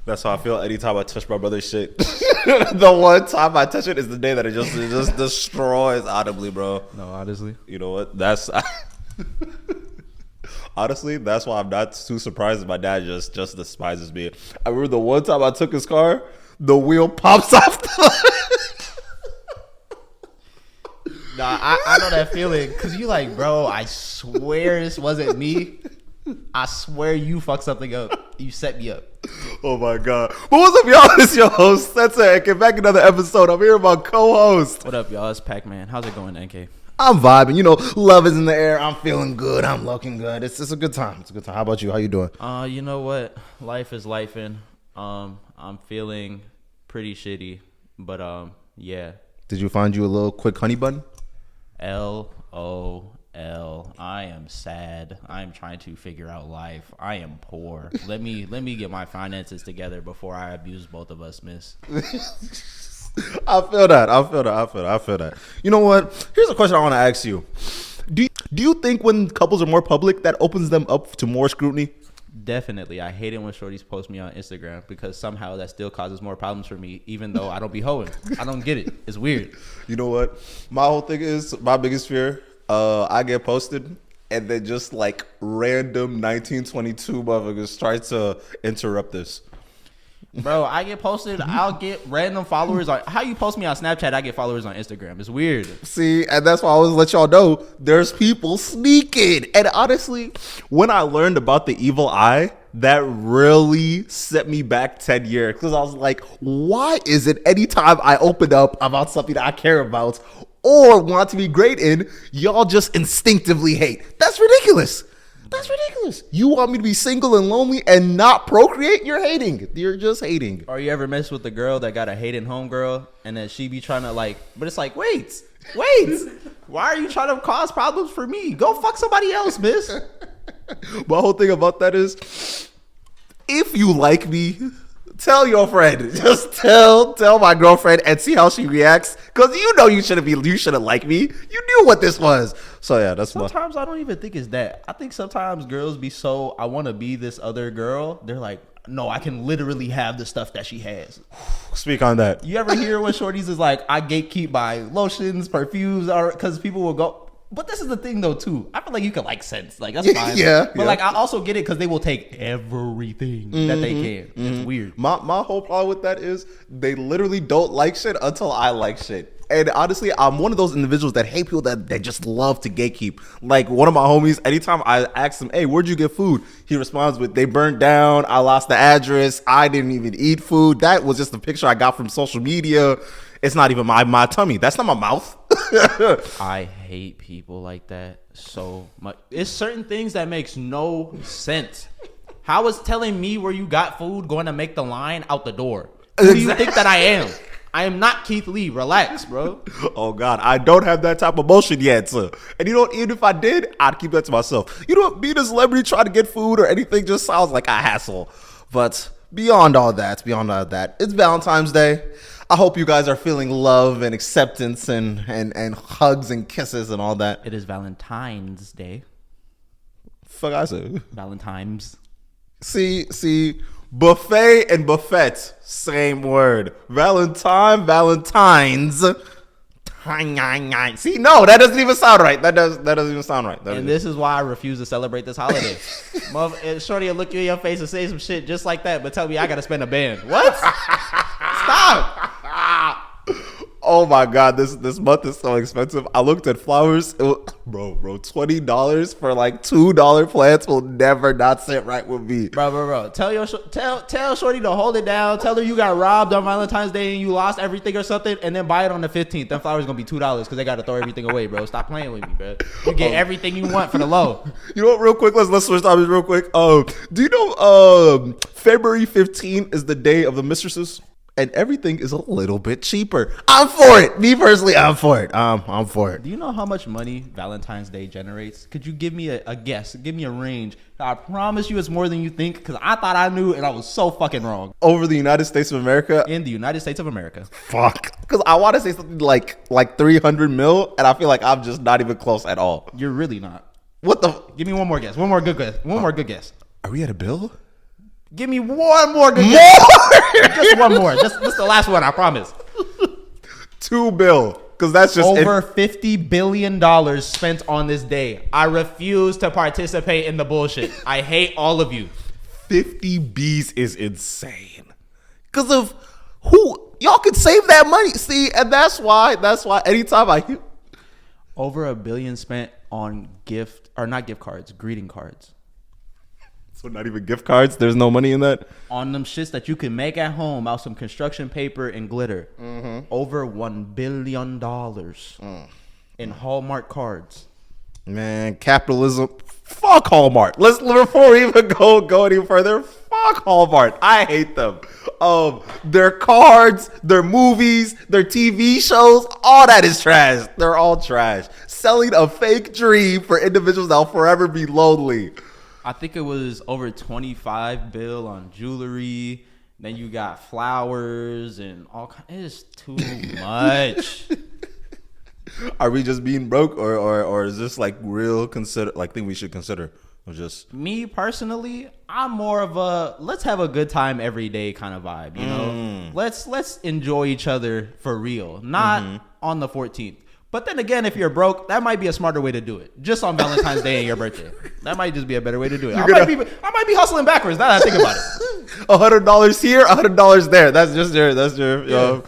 That's how I feel anytime I touch my brother's shit. The one time I touch it is the day that it just destroys audibly, bro. No, honestly. You know what? That's honestly, that's why I'm not too surprised that my dad just despises me. I remember the one time I took his car, the wheel pops off. Nah, I know that feeling because you like, bro, I swear this wasn't me. I swear you fucked something up. You set me up. Oh my god. But what's up, y'all? It's your host, SenseiNk, and back another episode. I'm here with my co-host. What up, y'all? It's Paccmane. How's it going, NK? I'm vibing. You know, love is in the air. I'm feeling good. I'm looking good. It's a good time. It's a good time. How about you? How you doing? You know what? Life is lifing. I'm feeling pretty shitty, but yeah. Did you find you a little quick honey bun? LOL. I am sad. I am trying to figure out life. I am poor. Let me get my finances together before I abuse both of us, miss. I feel that. You know what? Here's a question I want to ask you. Do you think when couples are more public, that opens them up to more scrutiny? Definitely. I hate it when shorties post me on Instagram because somehow that still causes more problems for me, even though I don't be hoeing. I don't get it. It's weird. You know what? My whole thing is, my biggest fear, I get posted and then just like random 1922 motherfuckers try to interrupt this. Bro, I get posted. I'll get random followers. How you post me on Snapchat, I get followers on Instagram. It's weird. See, and that's why I always let y'all know there's people sneaking. And honestly, when I learned about the evil eye, that really set me back 10 years. Because I was like, why is it anytime I open up about something that I care about or want to be great in, y'all just instinctively hate? That's ridiculous. That's ridiculous. You want me to be single and lonely and not procreate? You're hating. You're just hating. Or you ever mess with the girl that got a hating homegirl and then she be trying to like, but it's like, wait. Why are you trying to cause problems for me? Go fuck somebody else, miss. My whole thing about that is, if you like me, tell your friend. Just tell my girlfriend and see how she reacts. Because you know you shouldn't like me. You knew what this was. So yeah, that's sometimes I don't even think it's that. I think sometimes girls be so, I want to be this other girl. They're like, no, I can literally have the stuff that she has. Speak on that. You ever hear when shorties is like, I gatekeep by lotions, perfumes, or because people will go. But this is the thing though too. I feel like you can like scents, like that's fine. But like I also get it because they will take everything that they can. It's weird. My whole problem with that is they literally don't like shit until I like shit. And honestly, I'm one of those individuals that hate people that just love to gatekeep. Like one of my homies, anytime I ask him, hey, where'd you get food? He responds with, they burnt down. I lost the address. I didn't even eat food. That was just a picture I got from social media. It's not even my tummy. That's not my mouth. I hate people like that so much. It's certain things that makes no sense. How is telling me where you got food going to make the line out the door? Who do you think that I am? I am not Keith Lee. Relax, bro. Oh, God. I don't have that type of motion yet, sir. And you know, even if I did, I'd keep that to myself. You know, being a celebrity trying to get food or anything just sounds like a hassle. But beyond all that, it's Valentine's Day. I hope you guys are feeling love and acceptance and hugs and kisses and all that. It is Valentine's Day. Fuck I said. Valentine's. See, buffet and buffet, same word. Valentine's. See, no, that doesn't even sound right. That doesn't even sound right. This is why I refuse to celebrate this holiday. Shorty will look you in your face and say some shit just like that, but tell me I gotta spend a band. What? Stop. Oh my God, this month is so expensive. I looked at flowers, bro, $20 for like $2 plants will never not sit right with me. Bro. Tell Shorty to hold it down. Tell her you got robbed on Valentine's Day and you lost everything or something, and then buy it on the 15th. Them flowers gonna be $2 because they gotta throw everything away, bro. Stop playing with me, bro. You get everything you want for the low. You know what? Real quick, let's switch topics real quick. Do you know February 15th is the day of the mistresses? And everything is a little bit cheaper. I'm for it. Me personally, I'm for it. I'm for it. Do you know how much money Valentine's Day generates? Could you give me a guess? Give me a range. I promise you it's more than you think because I thought I knew and I was so fucking wrong. Over the United States of America? In the United States of America. Fuck. Because I want to say something like 300 mil and I feel like I'm just not even close at all. You're really not. What the? Give me one more guess. One more good guess. Are we at a bill? Give me one more good More? gift. Just one more. Just the last one, I promise. $2 billion. Because that's just over $50 billion spent on this day. I refuse to participate in the bullshit. I hate all of you. 50 B's is insane. Because of who y'all could save that money. See, and that's why anytime I hear over $1 billion spent on greeting cards. So not even gift cards. There's no money in that. On them shits that you can make at home out some construction paper and glitter. Over $1 billion in Hallmark cards. Man, capitalism. Fuck Hallmark. Let's before we even go any further. Fuck Hallmark. I hate them. Their cards, their movies, their TV shows, all that is trash. They're all trash. Selling a fake dream for individuals that'll forever be lonely. I think it was over $25 billion on jewelry. Then you got flowers and all kinds. It's too much. Are we just being broke, or is this like real thing we should consider? Or just me personally, I'm more of a let's have a good time every day kind of vibe. You know, let's enjoy each other for real, not on the 14th. But then again, if you're broke, that might be a smarter way to do it. Just on Valentine's Day and your birthday. That might just be a better way to do it. I might be hustling backwards now that I think about it. $100 here, $100 there. That's your. Yeah.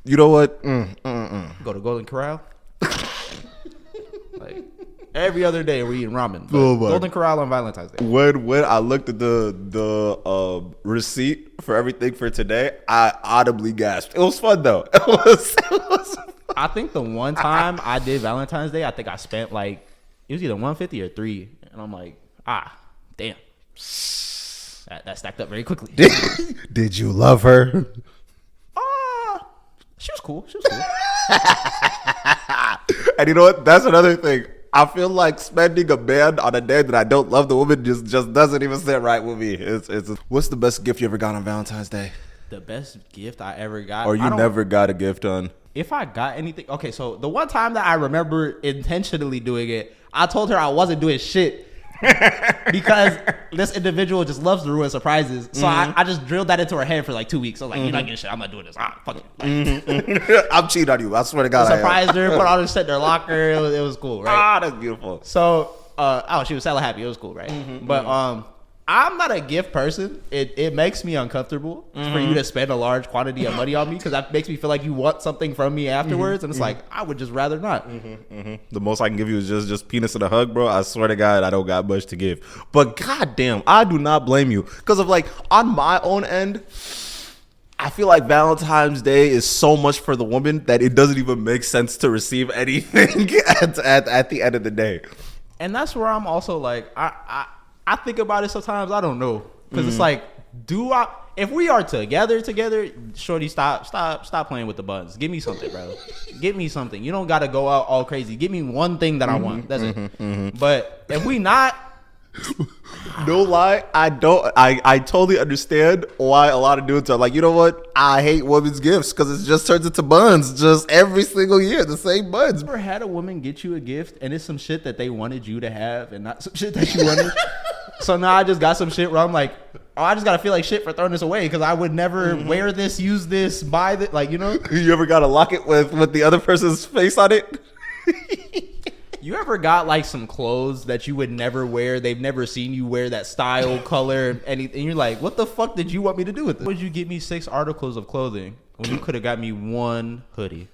You know what? Go to Golden Corral. Like every other day we're eating ramen. Golden Corral on Valentine's Day. When I looked at the receipt for everything for today, I audibly gasped. It was fun though. It was I think the one time I did Valentine's Day, I think I spent like it was either $150 or $3, and I'm like, damn, that stacked up very quickly. Did you love her? She was cool. And you know what? That's another thing. I feel like spending a man on a day that I don't love the woman just doesn't even sit right with me. What's the best gift you ever got on Valentine's Day? The best gift I ever got, or you never got a gift on? If I got anything, okay, so the one time that I remember intentionally doing it, I told her I wasn't doing shit because this individual just loves to ruin surprises. So I just drilled that into her head for like 2 weeks. I was like, you're not getting shit. I'm not doing this. Fuck it. I'm cheating on you. I swear to God. I surprised her, put all this shit in her locker. It was cool, right? That's beautiful. So, she was hella happy. It was cool, right? But I'm not a gift person. It makes me uncomfortable for you to spend a large quantity of money on me because that makes me feel like you want something from me afterwards, and it's like I would just rather not. The most I can give you is just penis and a hug, bro. I swear to God, I don't got much to give. But goddamn, I do not blame you because of like on my own end. I feel like Valentine's Day is so much for the woman that it doesn't even make sense to receive anything at the end of the day. And that's where I'm also like I think about it sometimes. I don't know because it's like, if we are together, shorty, stop playing with the buttons. Give me something, bro. Give me something. You don't got to go out all crazy. Give me one thing that I want. That's it. But if we not, no lie, I totally understand why a lot of dudes are like, you know what? I hate women's gifts because it just turns into buns just every single year, the same buns. Ever had a woman get you a gift and it's some shit that they wanted you to have and not some shit that you wanted? So now I just got some shit where I'm like, I just gotta feel like shit for throwing this away because I would never wear this, use this, buy this, like, you know. You ever got a locket with the other person's face on it? You ever got like some clothes that you would never wear? They've never seen you wear that style, color, anything. And you're like, what the fuck did you want me to do with this? Would you get me 6 articles of clothing when you could have got me one hoodie?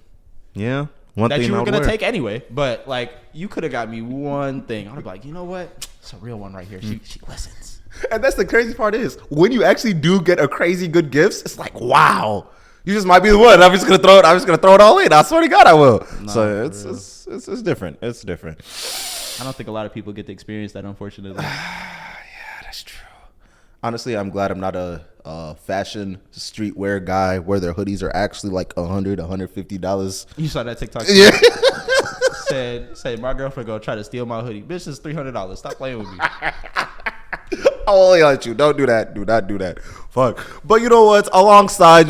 Yeah. One that thing you were I would gonna wear. take anyway, but like you could have got me one thing. I'd be like, you know what? It's a real one right here. She listens. And that's the crazy part is when you actually do get a crazy good gifts, it's like, wow, you just might be the one. I'm just gonna throw it all in. I swear to God, I will. No, so it's different. It's different. I don't think a lot of people get to experience that, unfortunately. Yeah, that's true. Honestly, I'm glad I'm not a fashion streetwear guy where their hoodies are actually like $100, $150. You saw that TikTok? Yeah. Said my girlfriend gonna try to steal my hoodie. Bitch, it's $300. Stop playing with me. I'll only let you. Don't do that. Do not do that. Fuck. But you know what? Alongside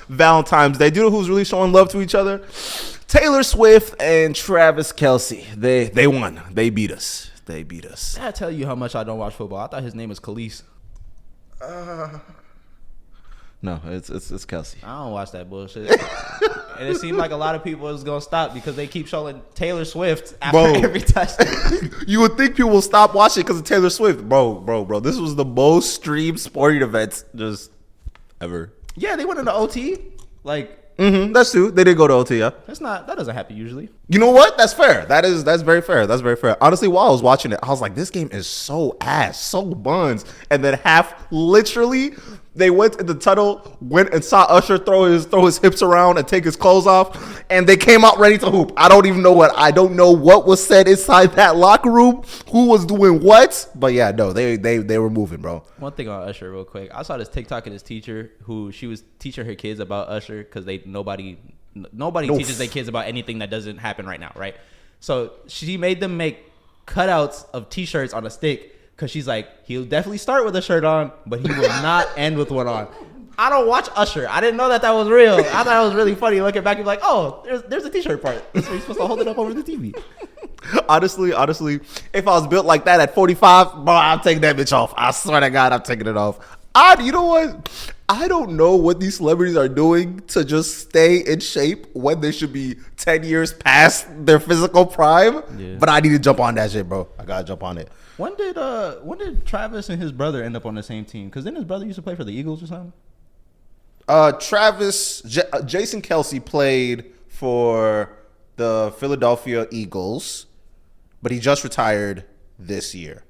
Valentine's Day, do you know who's really showing love to each other? Taylor Swift and Travis Kelce. They won. They beat us. Did I tell you how much I don't watch football? I thought his name was Khalees. No, it's Kelce. I don't watch that bullshit. And it seemed like a lot of people was gonna stop because they keep showing Taylor Swift after every touchdown. You would think people will stop watching because of Taylor Swift, bro. This was the most streamed sporting event just ever. Yeah, they went into OT. Like, That's true. They did go to OT. Yeah. that doesn't happen usually. You know what? That's fair. That's very fair. That's very fair. Honestly, while I was watching it, I was like, this game is so ass, so buns. And then literally, they went in the tunnel, went and saw Usher throw his hips around and take his clothes off, and they came out ready to hoop. I don't know what was said inside that locker room, who was doing what, but yeah, no, they were moving, bro. One thing on Usher real quick. I saw this TikTok of this teacher who she was teaching her kids about Usher because nobody teaches their kids about anything that doesn't happen right now, right? So she made them make cutouts of t-shirts on a stick because she's like, he'll definitely start with a shirt on, but he will not end with one on. I don't watch Usher. I didn't know that was real. I thought it was really funny looking back and be like, oh, there's a t-shirt part. So you're supposed to hold it up over the TV. Honestly, if I was built like that at 45, bro, I'm taking that bitch off. I swear to God, I'm taking it off. You know what? I don't know what these celebrities are doing to just stay in shape when they should be 10 years past their physical prime. Yeah. But I need to jump on that shit, bro. I gotta jump on it. When did Travis and his brother end up on the same team? Because then his brother used to play for the Eagles or something. Jason Kelce played for the Philadelphia Eagles, but he just retired this year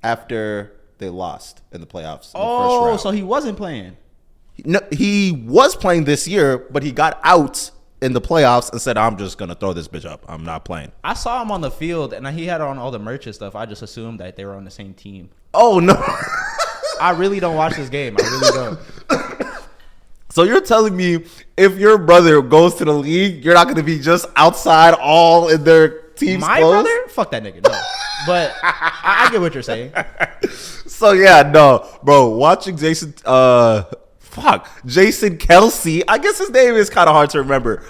after they lost in the playoffs. In the first round. So he wasn't playing. No, he was playing this year, but he got out in the playoffs and said, I'm just going to throw this bitch up. I'm not playing. I saw him on the field, and he had on all the merch and stuff. I just assumed that they were on the same team. Oh, no. I really don't watch this game. I really don't. So you're telling me if your brother goes to the league, you're not going to be just outside all in their team's My clothes? brother? Fuck that nigga. No. But I get what you're saying. So, yeah, no. Bro, watching Jason Kelce. I guess his name is kind of hard to remember.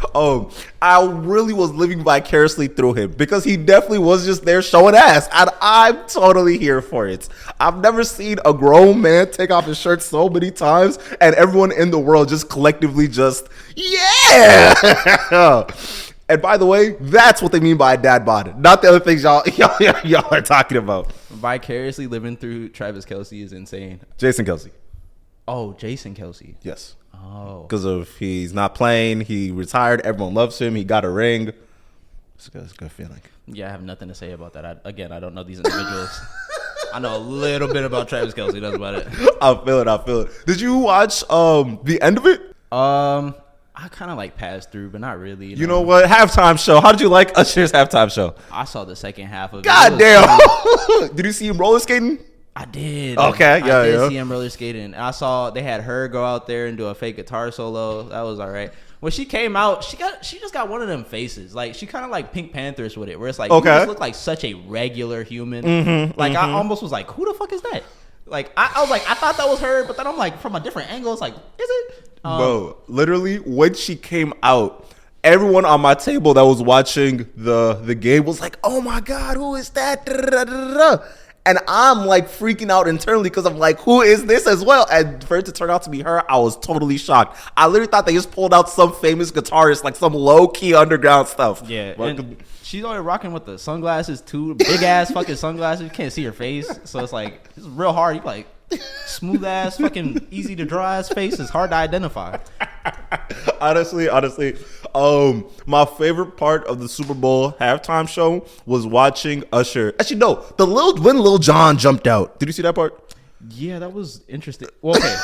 I really was living vicariously through him because he definitely was just there showing ass, and I'm totally here for it. I've never seen a grown man take off his shirt so many times, and everyone in the world just collectively just yeah. And by the way, that's what they mean by a dad bod, not the other things y'all are talking about. Vicariously living through Travis Kelce is insane. Jason Kelce. Oh, Jason Kelce. Yes. Oh. Because he's not playing. He retired. Everyone loves him. He got a ring. It's a good feeling. Yeah, I have nothing to say about that. I don't know these individuals. I know a little bit about Travis Kelce. That's about it. I feel it. Did you watch the end of it? I kind of like passed through, but not really. You know what? Halftime show. How did you like Usher's halftime show? I saw the second half of it. God damn. Did you see him roller skating? I did. Okay, yeah, I did see him roller skating. And I saw they had her go out there and do a fake guitar solo. That was all right. When she came out, she just got one of them faces. Like, she kind of like Pink Panthers with it, where it's like, you just look like such a regular human. I almost was like, who the fuck is that? Like, I was like, I thought that was her, but then I'm like, from a different angle, it's like, is it? Bro, literally, when she came out, everyone on my table that was watching the game was like, oh my God, who is that? And I'm like freaking out internally because I'm like, who is this as well? And for it to turn out to be her, I was totally shocked. I literally thought they just pulled out some famous guitarist, like some low-key underground stuff. Yeah, and she's already rocking with the sunglasses too, big-ass fucking sunglasses. You can't see her face, so it's like, it's real hard. You like, smooth-ass, fucking easy-to-draw-ass face is hard to identify. Honestly, my favorite part of the Super Bowl halftime show was watching Usher. Actually, no, when Lil Jon jumped out. Did you see that part? Yeah, that was interesting. Well, okay.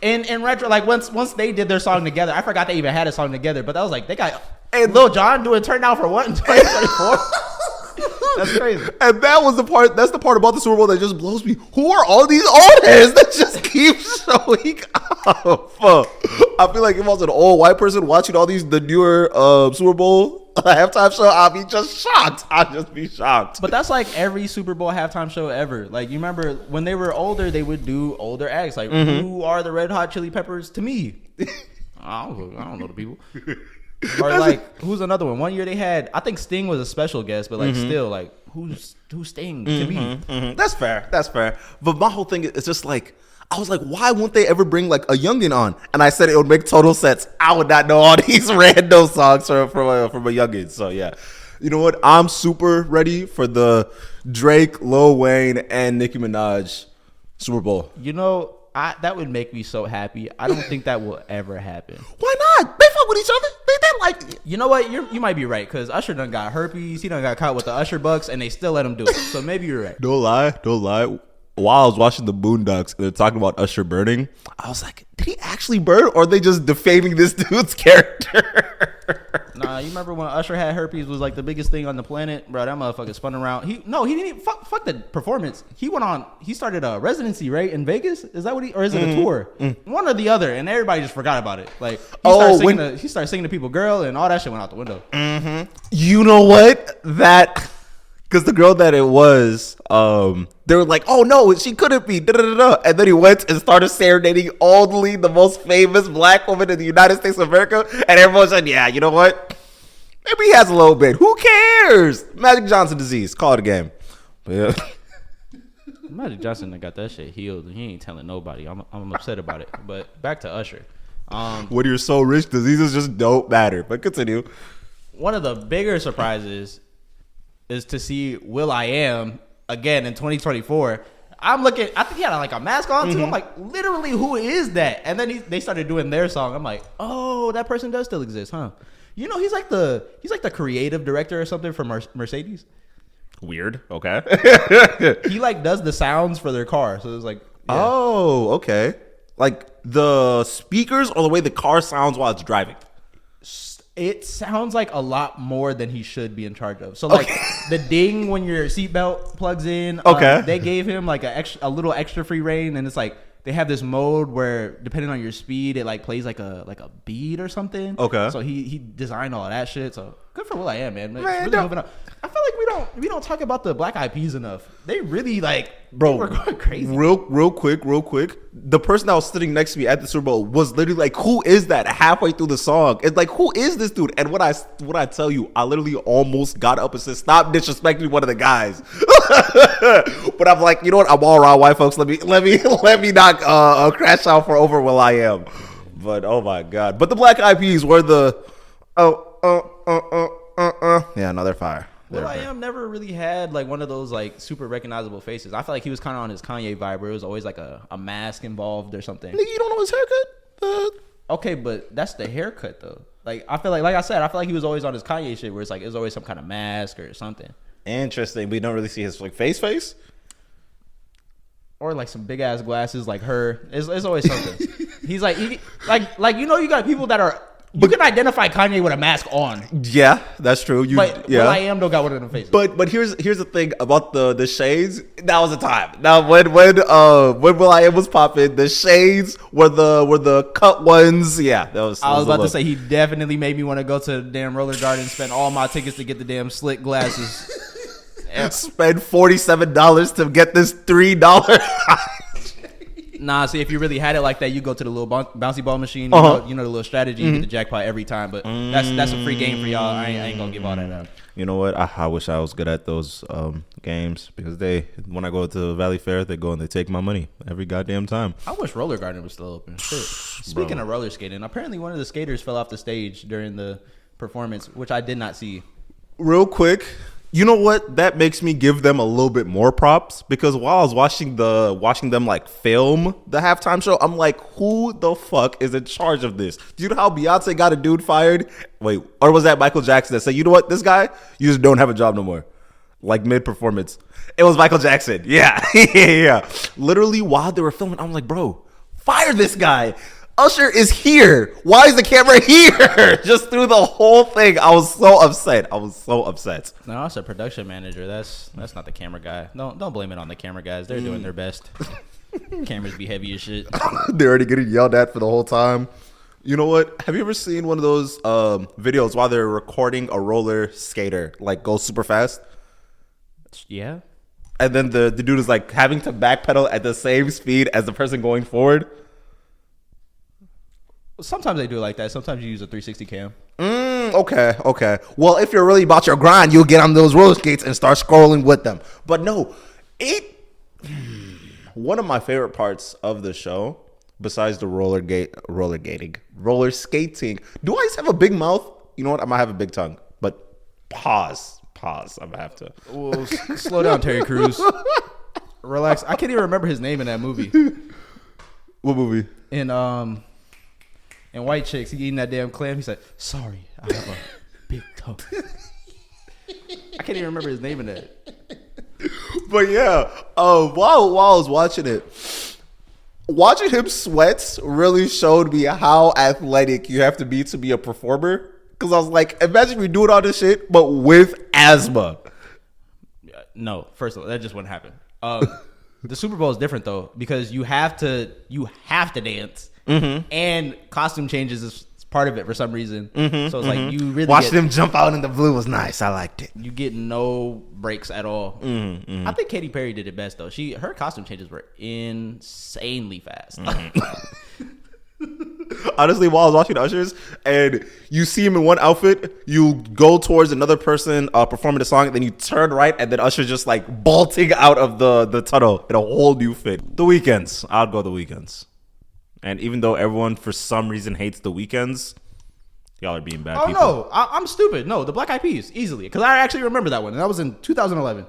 In retro, like once they did their song together, I forgot they even had a song together. But that was like they got Lil Jon doing "Turn Down for What" in 2024. That's crazy. And that was the part. That's the part about the Super Bowl that just blows me. Who are all these old heads that just keep showing up? I feel like if I was an old white person watching the newer Super Bowl halftime show, I'd be just shocked. I'd just be shocked. But that's like every Super Bowl halftime show ever. Like, you remember when they were older, they would do older acts. Like, who are the Red Hot Chili Peppers to me? I don't know the people. Or like, who's another one? One year they had, I think Sting was a special guest, but like still, like, who's Sting to me? That's fair. But my whole thing is just like, I was like, why won't they ever bring like a youngin on? And I said it would make total sense. I would not know all these random songs from a youngin. So yeah, you know what? I'm super ready for the Drake, Lil Wayne, and Nicki Minaj Super Bowl. You know, that would make me so happy. I don't think that will ever happen. Why not? They fuck with each other. They like. You know what? You might be right, because Usher done got herpes. He done got caught with the Usher bucks, and they still let him do it. So maybe you're right. Don't lie. While I was watching the Boondocks, they're talking about Usher burning. I was like, did he actually burn, or are they just defaming this dude's character? Nah, you remember when Usher had herpes was like the biggest thing on the planet, bro? That motherfucker spun around. He didn't even fuck the performance. He started a residency, right, in Vegas. Is that what or is it a tour? One or the other, and everybody just forgot about it. Like he started singing to people, girl, and all that shit went out the window. You know what? Because the girl that it was, they were like, oh no, she couldn't be, and then he went and started serenading only the most famous black woman in the United States of America, and everyone said, yeah, you know what? Maybe he has a little bit. Who cares? Magic Johnson disease. Call it a game. But yeah. Magic Johnson got that shit healed, and he ain't telling nobody. I'm upset about it. But back to Usher. When you're so rich, diseases just don't matter. But continue. One of the bigger surprises is to see will.i.am again in 2024. I'm looking. I think he had like a mask on too. I'm like, literally, who is that? And then they started doing their song. I'm like, oh, that person does still exist, huh? You know, he's like the creative director or something for Mercedes. Weird. Okay. He like does the sounds for their car. So it's like, yeah. Oh, okay. Like the speakers or the way the car sounds while it's driving. It sounds like a lot more than he should be in charge of. So like the ding when your seatbelt plugs in. Okay. They gave him like a little extra free reign, and it's like they have this mode where depending on your speed, it like plays like a beat or something. Okay. So he designed all of that shit. So good for will.i.am, man. Really moving up. I feel like we don't talk about the Black Eyed Peas enough. They really bro, we're going crazy. Real quick. The person that was sitting next to me at the Super Bowl was literally like, "Who is that?" Halfway through the song, it's like, "Who is this dude?" And what I tell you, I literally almost got up and said, "Stop disrespecting one of the guys." But I'm like, you know what? I'm all around white folks. Let me not crash out for over will.i.am. But oh my god! But the Black Eyed Peas were the yeah, no, they're fire. will.i.am never really had like one of those like super recognizable faces. I feel like he was kind of on his Kanye vibe where it was always like a mask involved or something. Nigga, you don't know his haircut? Okay, but that's the haircut though. Like I feel like I said, I feel like he was always on his Kanye shit where it's like it's always some kind of mask or something. Interesting. We don't really see his like face. Or like some big ass glasses like her. It's always something. He's like you know, you got people that are. You can identify Kanye with a mask on. Yeah, that's true. But will.i.am don't got one of them faces. But here's the thing about the shades. That was the time. Now when will.i.am was popping, the shades were the cut ones. Yeah, that was. I was about to say he definitely made me want to go to the damn roller garden, spend all my tickets to get the damn slick glasses. Spend $47 to get this $3. Nah, see, if you really had it like that, you go to the little bouncy ball machine. You know the little strategy, you get the jackpot every time. But that's a free game for y'all. I ain't gonna give all that up. You know what? I wish I was good at those games because when I go to Valley Fair, they go and they take my money every goddamn time. I wish Roller Garden was still open. Shit. Speaking of roller skating, apparently one of the skaters fell off the stage during the performance, which I did not see. Real quick. You know what? That makes me give them a little bit more props because while I was watching them like film the halftime show, I'm like, who the fuck is in charge of this? Do you know how Beyonce got a dude fired? Wait, or was that Michael Jackson that said, you know what? This guy, you just don't have a job no more. Like mid-performance. It was Michael Jackson. Yeah. Yeah. Literally while they were filming, I'm like, bro, fire this guy. Usher is here. Why is the camera here? Just through the whole thing. I was so upset. No, that's a production manager. That's not the camera guy. Don't blame it on the camera guys. They're doing their best. Cameras be heavy as shit. They're already getting yelled at for the whole time. You know what? Have you ever seen one of those videos while they're recording a roller skater like go super fast? Yeah. And then the dude is like having to backpedal at the same speed as the person going forward. Sometimes they do it like that. Sometimes you use a 360 cam. Okay. Well, if you're really about your grind, you'll get on those roller skates and start scrolling with them. But no, One of my favorite parts of the show, besides the roller skating. Do I just have a big mouth? You know what? I might have a big tongue, but pause. I'm gonna have to. Well, slow down, Terry Crews. Relax. I can't even remember his name in that movie. What movie? In White Chicks, he eating that damn clam. He said, "Sorry, I have a big tongue." I can't even remember his name in that. But yeah, while I was watching it, watching him sweat really showed me how athletic you have to be a performer. Because I was like, imagine we doing all this shit, but with asthma. No, first of all, that just wouldn't happen. The Super Bowl is different though, because you have to dance, and costume changes is part of it for some reason. So it's like you really watching them jump out in the blue was nice. I liked it. You get no breaks at all. I think Katy Perry did it best though. Her costume changes were insanely fast. Honestly, while I was watching Ushers and you see him in one outfit, you go towards another person performing the song, and then you turn right, and then Usher's just like bolting out of the tunnel in a whole new fit. The Weekends. I'll go The Weekends. And even though everyone for some reason hates The Weekends, y'all are being bad people. No, I'm stupid. No, the Black Eyed Peas, easily. Because I actually remember that one. And that was in 2011.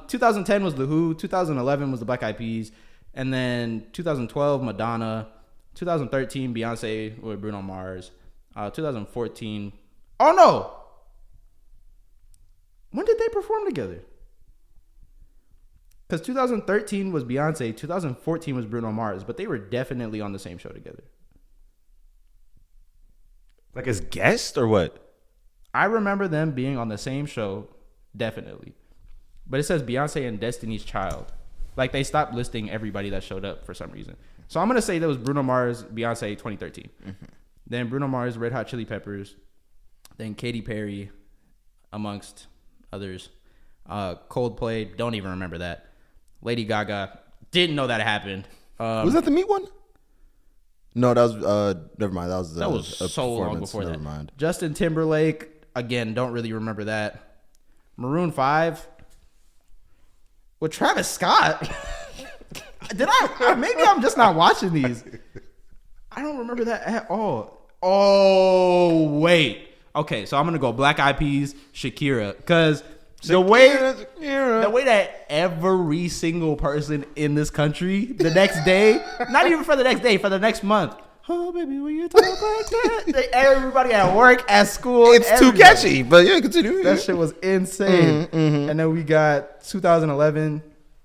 2010 was The Who. 2011 was the Black Eyed Peas. And then 2012, Madonna. 2013, Beyonce with Bruno Mars. 2014. Oh, no. When did they perform together? Because 2013 was Beyonce. 2014 was Bruno Mars. But they were definitely on the same show together. Like as guest or what? I remember them being on the same show, definitely. But it says Beyonce and Destiny's Child. Like they stopped listing everybody that showed up for some reason. So I'm going to say that was Bruno Mars, Beyonce, 2013. Then Bruno Mars, Red Hot Chili Peppers. Then Katy Perry, amongst others. Coldplay, don't even remember that. Lady Gaga, didn't know that happened. Was that the meat one? No, that was never mind. That was a so long before never that. Mind. Justin Timberlake, again, don't really remember that. Maroon 5 with Travis Scott. Maybe I'm just not watching these. I don't remember that at all. Oh, wait. Okay, so I'm going to go Black Eyed Peas, Shakira. Because the way that every single person in this country, the next day, not even for the next day, for the next month. Oh, baby, when you talk like that. Everybody at work, at school. It's too catchy, but yeah, continue. That shit was insane. And then we got 2011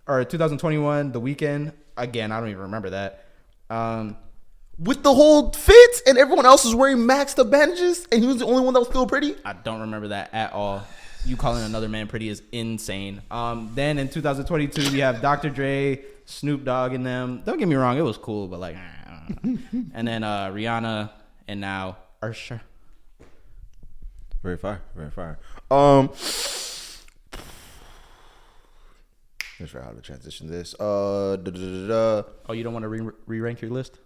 or 2021, The Weeknd. Again, I don't even remember that. With the whole fit and everyone else was wearing maxed up bandages and he was the only one that was still pretty? I don't remember that at all. You calling another man pretty is insane. Then in 2022, we have Dr. Dre, Snoop Dogg and them. Don't get me wrong, it was cool, but like, I don't know. And then Rihanna and now Usher. Very fire, very fire. Let's try how to transition this. Oh, you don't want to re-rank your list?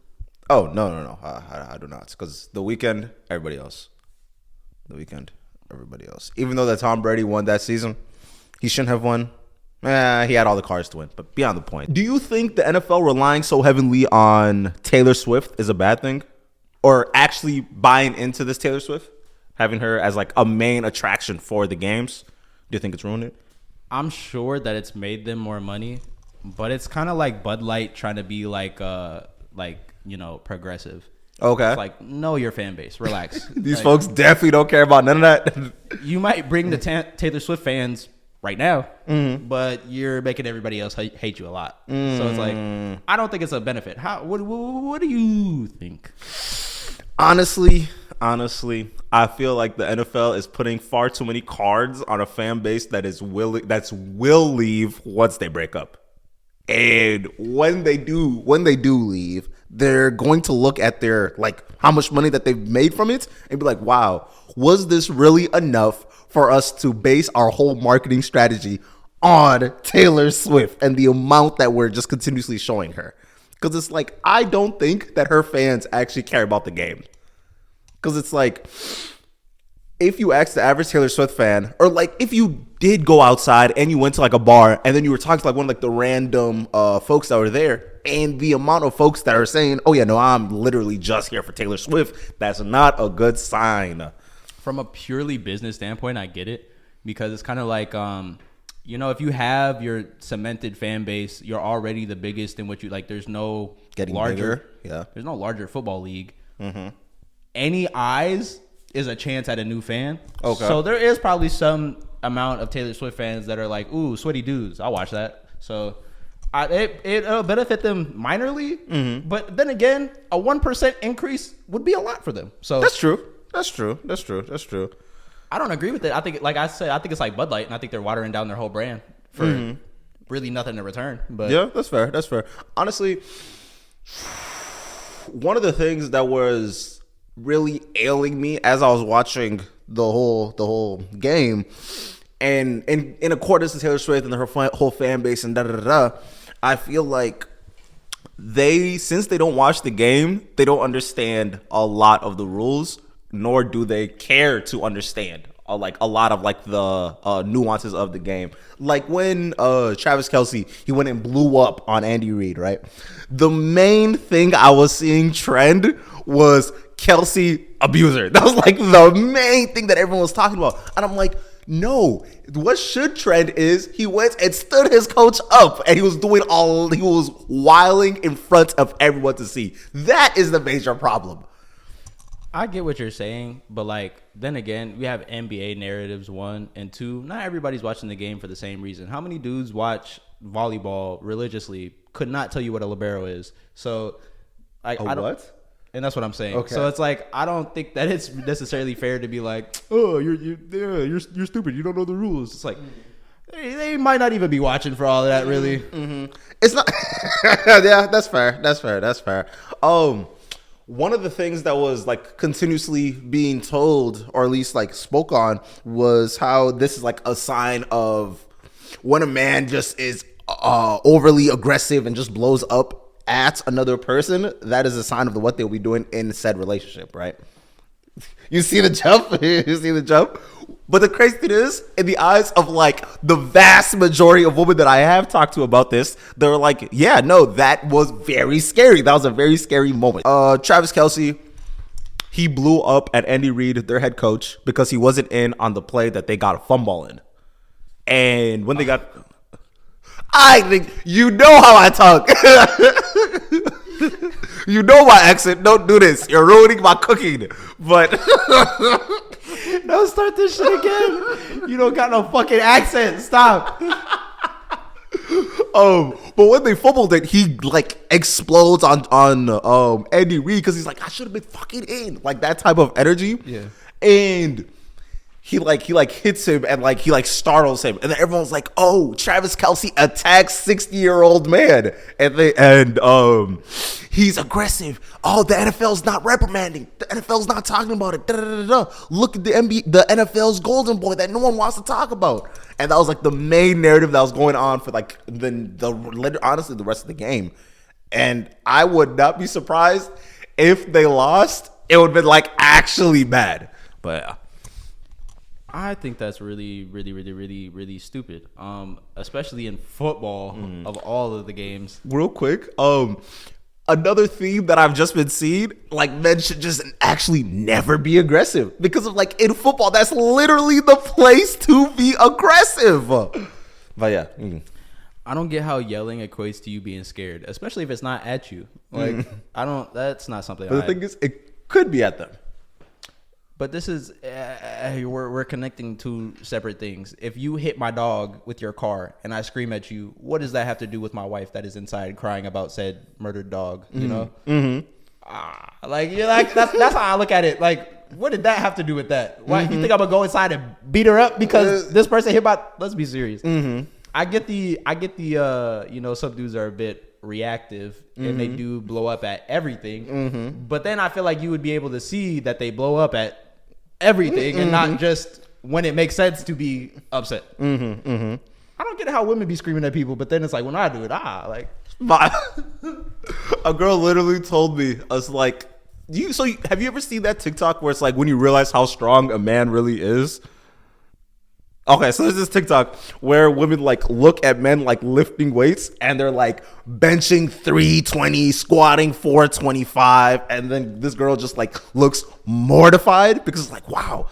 Oh, no. I do not. Because The Weeknd, everybody else. The Weeknd, everybody else. Even though that Tom Brady won that season, he shouldn't have won. He had all the cards to win, but beyond the point. Do you think the NFL relying so heavily on Taylor Swift is a bad thing? Or actually buying into this Taylor Swift? Having her as like a main attraction for the games? Do you think it's ruined it? I'm sure that it's made them more money, but it's kind of like Bud Light trying to be like progressive. Okay. It's like, know your fan base. Relax. These folks definitely don't care about none of that. You might bring the Taylor Swift fans right now, but you're making everybody else hate you a lot. So it's like, I don't think it's a benefit. What do you think? Honestly, I feel like the NFL is putting far too many cards on a fan base that will leave once they break up. And when they do leave, they're going to look at their like how much money that they've made from it and be like, wow, was this really enough for us to base our whole marketing strategy on Taylor Swift and the amount that we're just continuously showing her? Because it's like, I don't think that her fans actually care about the game. Because it's like, if you ask the average Taylor Swift fan, or like if you did go outside and you went to like a bar and then you were talking to like one of like the random folks that were there, and the amount of folks that are saying, oh yeah, no, I'm literally just here for Taylor Swift, that's not a good sign. From a purely business standpoint, I get it, because it's kind of like, you know, if you have your cemented fan base, you're already the biggest in what you like. There's no Getting larger, bigger, yeah. There's no larger football league. Any eyes is a chance at a new fan. Okay. So there is probably some amount of Taylor Swift fans that are like, ooh, sweaty dudes, I'll watch that. So it'll benefit them minorly, but then again, a 1% increase would be a lot for them. So That's true. I don't agree with it. I think, like I said, I think it's like Bud Light, and I think they're watering down their whole brand for really nothing in return. But Yeah, that's fair. Honestly, one of the things that was really ailing me as I was watching the whole game, and in accordance to Taylor Swift and her whole fan base and I feel like since they don't watch the game, they don't understand a lot of the rules, nor do they care to understand like a lot of like the nuances of the game. Like when Travis Kelce, he went and blew up on Andy Reid, right? The main thing I was seeing trend was Kelce abuser. That was like the main thing that everyone was talking about. And I'm like, no, what should trend is he went and stood his coach up and he was wilding in front of everyone to see. That is the major problem. I get what you're saying, but like then again, we have NBA narratives, 1 and 2. Not everybody's watching the game for the same reason. How many dudes watch volleyball religiously could not tell you what a libero is? So I don't. What? And that's what I'm saying. Okay. So it's like I don't think that it's necessarily fair to be like, oh, you're stupid. You don't know the rules. It's like they might not even be watching for all of that, really. It's not. Yeah, that's fair. One of the things that was like continuously being told, or at least like spoke on, was how this is like a sign of when a man just is overly aggressive and just blows up at another person. That is a sign of what they'll be doing in said relationship, right? You see the jump? But the crazy thing is, in the eyes of like the vast majority of women that I have talked to about this, they're like, yeah, no, that was very scary. That was a very scary moment. Travis Kelce, he blew up at Andy Reid, their head coach, because he wasn't in on the play that they got a fumble in. And when they got... I think you know how I talk. You know my accent. Don't do this. You're ruining my cooking. But Don't start this shit again. You don't got no fucking accent. Stop. But when they fumbled it, he like explodes on Andy Reid because he's like, I should have been fucking in, like that type of energy. Yeah. And he hits him and like he like startles him, and then everyone's like, "Oh, Travis Kelce attacks 60-year-old man," and he's aggressive. Oh, the NFL's not reprimanding. The NFL's not talking about it. Look at the NFL's golden boy that no one wants to talk about, and that was like the main narrative that was going on for like honestly the rest of the game. And I would not be surprised if they lost. It would have been like actually bad, but. I think that's really, really, really, really, really stupid. Especially in football of all of the games. Real quick, another theme that I've just been seeing, like men should just actually never be aggressive, because of like in football, that's literally the place to be aggressive. But yeah. I don't get how yelling equates to you being scared, especially if it's not at you. Like that's not something. But the thing is, it could be at them. But this is we're connecting two separate things. If you hit my dog with your car and I scream at you, what does that have to do with my wife that is inside crying about said murdered dog? You know, that's how I look at it. Like, what did that have to do with that? Why you think I'm gonna go inside and beat her up because this person hit my? Let's be serious. I get the some dudes are a bit reactive and they do blow up at everything, but then I feel like you would be able to see that they blow up at everything and not just when it makes sense to be upset. I don't get how women be screaming at people, but then it's like when I do it, like a girl literally told me, I was like, Have you ever seen that TikTok where it's like when you realize how strong a man really is? Okay, so there's this TikTok where women like look at men like lifting weights and they're like benching 320, squatting 425, and then this girl just like looks mortified because it's like, wow,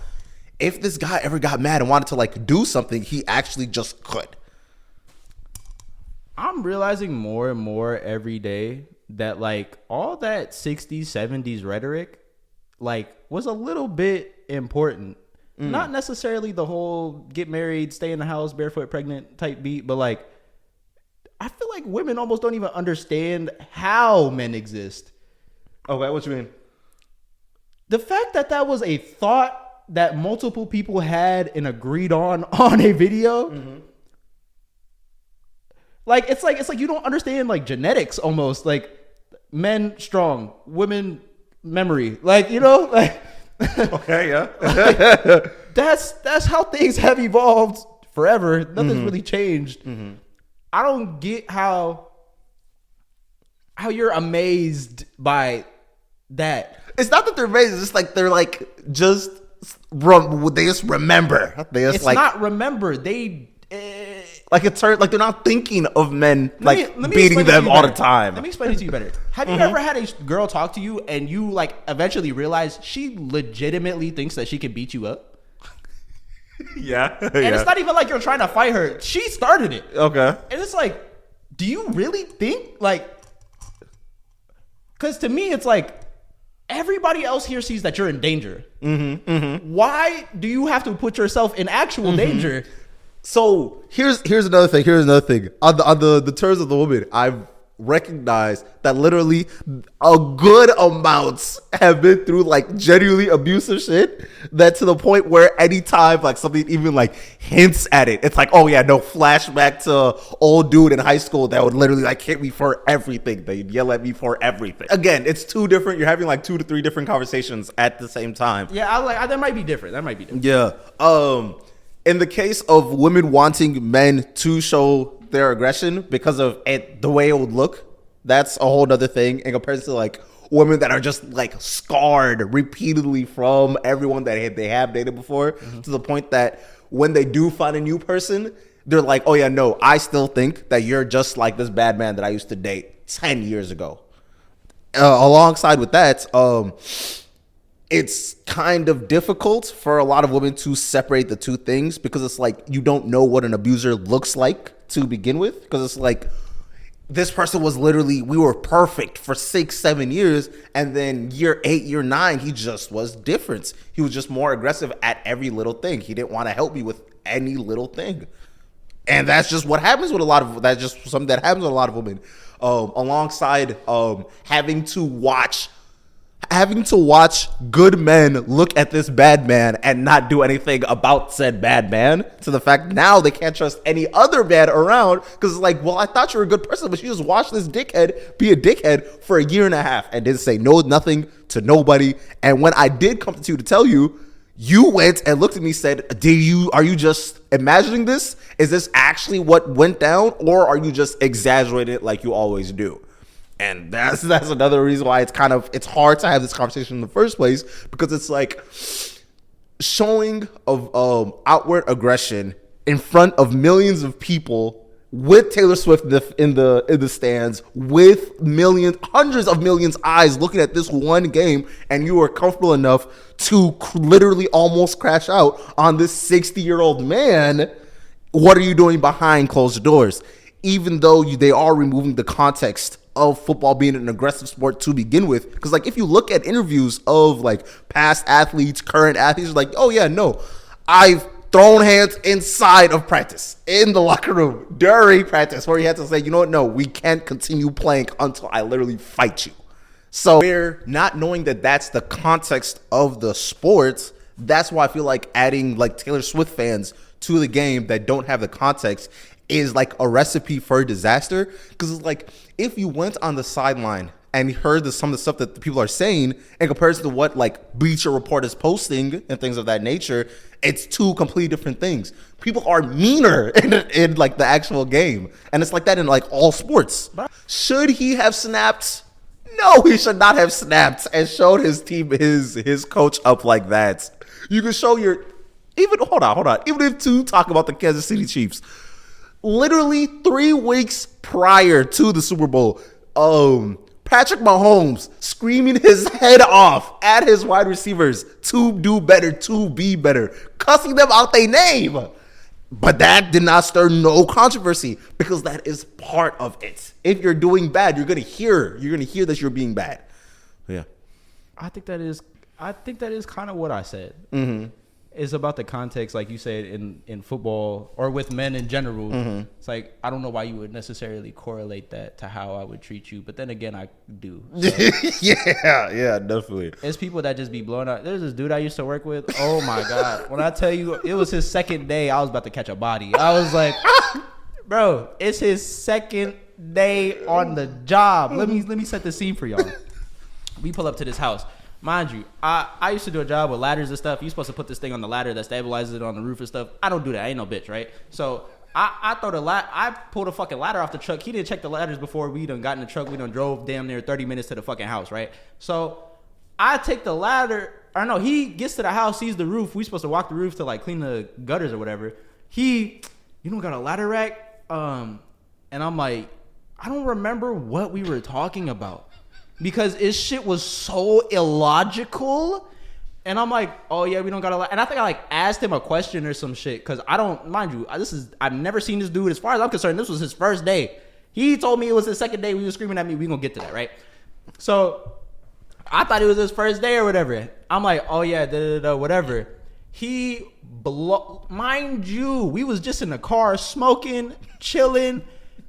if this guy ever got mad and wanted to like do something, he actually just could. I'm realizing more and more every day that like all that 60s, 70s rhetoric like was a little bit important. Not necessarily the whole get married, stay in the house, barefoot, pregnant type beat, but like I feel like women almost don't even understand how men exist. Okay, what you mean? The fact that that was a thought that multiple people had and agreed on a video. Like it's like you don't understand like genetics almost. Like men strong, women memory. Like, you know, like Okay, yeah. that's how things have evolved forever. Nothing's really changed. I don't get how you're amazed by that. It's not that they're amazing. It's just like they're like they just remember. They just It's like not remember. They like it's hurt. Like they're not thinking of men like let me beating explain it to them you all better. the time. Let me explain it to you better. Have you ever had a girl talk to you and you like eventually realize she legitimately thinks that she can beat you up? Yeah, And it's not even like you're trying to fight her. She started it. okay. And it's like, do you really think like? Because to me, it's like everybody else here sees that you're in danger. Why do you have to put yourself in actual danger? So here's another thing. On the terms of the woman, I've recognized that literally a good amounts have been through like genuinely abusive shit. That to the point where anytime like something even like hints at it, it's like, oh yeah, no, flashback to old dude in high school that would literally like hit me for everything. They'd yell at me for everything. Again, it's two different. You're having like 2 to 3 different conversations at the same time. Yeah, that might be different. Yeah. In the case of women wanting men to show their aggression because of it, the way it would look, that's a whole other thing in comparison to like women that are just like scarred repeatedly from everyone that they have dated before, to the point that when they do find a new person, they're like, oh yeah, no, I still think that you're just like this bad man that I used to date 10 years ago. Alongside with that, it's kind of difficult for a lot of women to separate the two things because it's like you don't know what an abuser looks like to begin with, because it's like this person was literally, we were perfect for 6-7 years, and then year 8, year 9, he just was different. He was just more aggressive at every little thing. He didn't want to help me with any little thing. And that's just what happens with a lot of, that's just something that happens with a lot of women. Alongside having to watch good men look at this bad man and not do anything about said bad man, to the fact now they can't trust any other man around because it's like, well, I thought you were a good person, but you just watched this dickhead be a dickhead for a year and a half and didn't say nothing to nobody. And when I did come to you to tell you, you went and looked at me and said, are you just imagining this? Is this actually what went down? Or are you just exaggerating it like you always do? And that's another reason why it's hard to have this conversation in the first place, because it's like showing of outward aggression in front of millions of people with Taylor Swift in the stands, with hundreds of millions eyes looking at this one game, and you are comfortable enough to literally almost crash out on this 60-year-old man. What are you doing behind closed doors? Even though they are removing the context of football being an aggressive sport to begin with. Because like if you look at interviews of like past athletes, current athletes, like, oh yeah, no, I've thrown hands inside of practice, in the locker room, during practice, where you had to say, you know what, no, we can't continue playing until I literally fight you. So we're not knowing that that's the context of the sport. That's why I feel like adding like Taylor Swift fans to the game that don't have the context is like a recipe for disaster. Because it's like, if you went on the sideline and heard some of the stuff that the people are saying in comparison to what like Bleacher Report is posting and things of that nature, it's two completely different things. People are meaner in like the actual game. And it's like that in like all sports. Should he have snapped? No, he should not have snapped and showed his team, his coach up like that. You can show your, hold on. Even if to talk about the Kansas City Chiefs, literally 3 weeks prior to the Super Bowl, Patrick Mahomes screaming his head off at his wide receivers to do better, to be better, cussing them out their name. But that did not stir no controversy because that is part of it. If you're doing bad, you're gonna hear that you're being bad. Yeah, I think that is kind of what I said. Mm-hmm. It's about the context, like you said, in football or with men in general. Mm-hmm. It's like, I don't know why you would necessarily correlate that to how I would treat you, but then again, I do. yeah, definitely. It's people that just be blowing out. There's this dude I used to work with. Oh my God. When I tell you it was his second day, I was about to catch a body. I was like, bro, it's his second day on the job. Let me set the scene for y'all. We pull up to this house. Mind you, I used to do a job with ladders and stuff. You're supposed to put this thing on the ladder that stabilizes it on the roof and stuff. I don't do that. I ain't no bitch, right? So I pulled a fucking ladder off the truck. He didn't check the ladders before we done got in the truck. We done drove damn near 30 minutes to the fucking house, right? So I take the ladder, or no, he gets to the house, sees the roof. We supposed to walk the roof to like clean the gutters or whatever. You got a ladder rack? And I'm like, I don't remember what we were talking about. Because his shit was so illogical. And I'm like, oh yeah, we don't got a lot. And I think I like asked him a question or some shit. Cause I don't, mind you, I've never seen this dude. As far as I'm concerned, this was his first day. He told me it was his second day. We were screaming at me. We gonna get to that, right? So I thought it was his first day or whatever. I'm like, oh yeah, whatever. Mind you, we was just in the car smoking, chilling.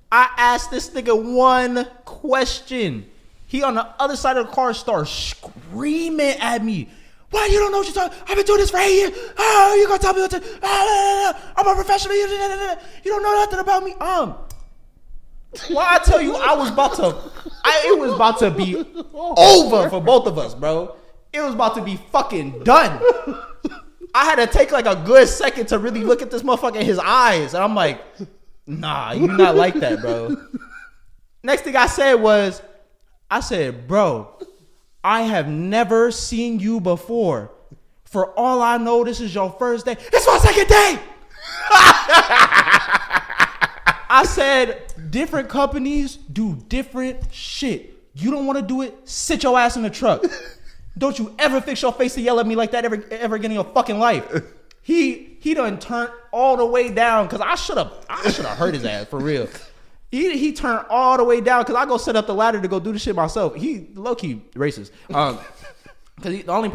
I asked this nigga one question. He on the other side of the car starts screaming at me. Why you don't know what you're talking? I've been doing this for 8 years. Oh, you gonna tell me what to? I'm a professional. You don't know nothing about me. Well, I tell you, it was about to be over for both of us, bro. It was about to be fucking done. I had to take like a good second to really look at this motherfucker in his eyes, and I'm like, nah, you not like that, bro. Next thing I said, bro, I have never seen you before. For all I know, this is your first day. It's my second day. I said, different companies do different shit. You don't want to do it? Sit your ass in the truck. Don't you ever fix your face to yell at me like that ever again in your fucking life. He done turned all the way down because I should have hurt his ass for real. He turned all the way down because I go set up the ladder to go do the shit myself. He low-key racist. Because the only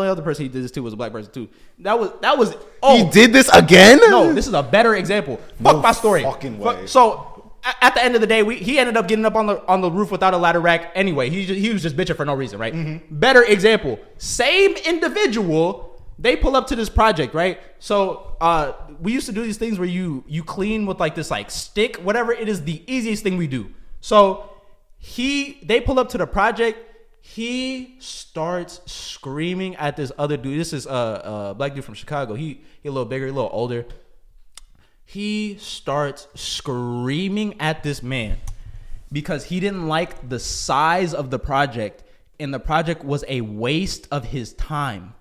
other person he did this to was a black person too. That was He did this again? No, this is a better example. Fuck my story. Fucking way. So at the end of the day, he ended up getting up on the roof without a ladder rack. Anyway, he was just bitching for no reason, right? Mm-hmm. Better example. Same individual. They pull up to this project, right? So we used to do these things where you clean with like this like stick, whatever. It is the easiest thing we do. So they pull up to the project. He starts screaming at this other dude. This is a black dude from Chicago. He a little bigger, a little older. He starts screaming at this man because he didn't like the size of the project, and the project was a waste of his time.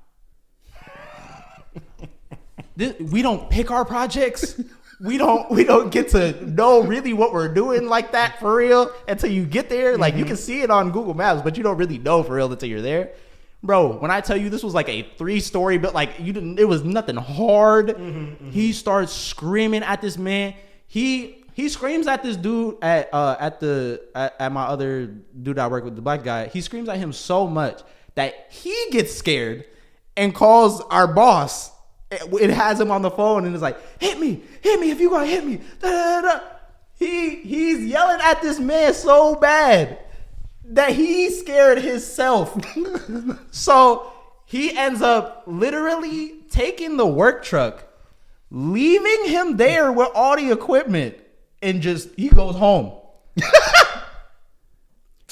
We don't pick our projects. We don't get to know really what we're doing like that for real until you get there. Like you can see it on Google Maps, but you don't really know for real until you're there. Bro, when I tell you this was like a 3-story, but like it was nothing hard. He starts screaming at this man. He screams at this dude at my other dude I work with, the black guy. He screams at him so much that he gets scared and calls our boss. It has him on the phone and is like, hit me if you gonna hit me. Da, da, da. He's yelling at this man so bad that he scared himself. So he ends up literally taking the work truck, leaving him there with all the equipment, and he goes home.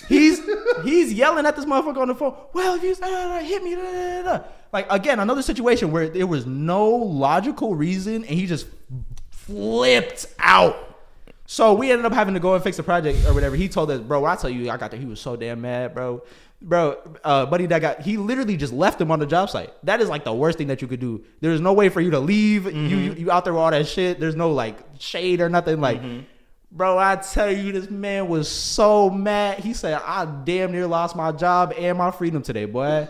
He's yelling at this motherfucker on the phone. Well, if you hit me, like again, another situation where there was no logical reason, and he just flipped out. So we ended up having to go and fix the project or whatever. He told us, bro, when I tell you I got there, he was so damn mad, bro. Buddy he literally just left him on the job site. That is like the worst thing that you could do. There's no way for you to leave. You out there with all that shit. There's no like shade or nothing. Like, bro, I tell you, this man was so mad. He said, I damn near lost my job and my freedom today, boy.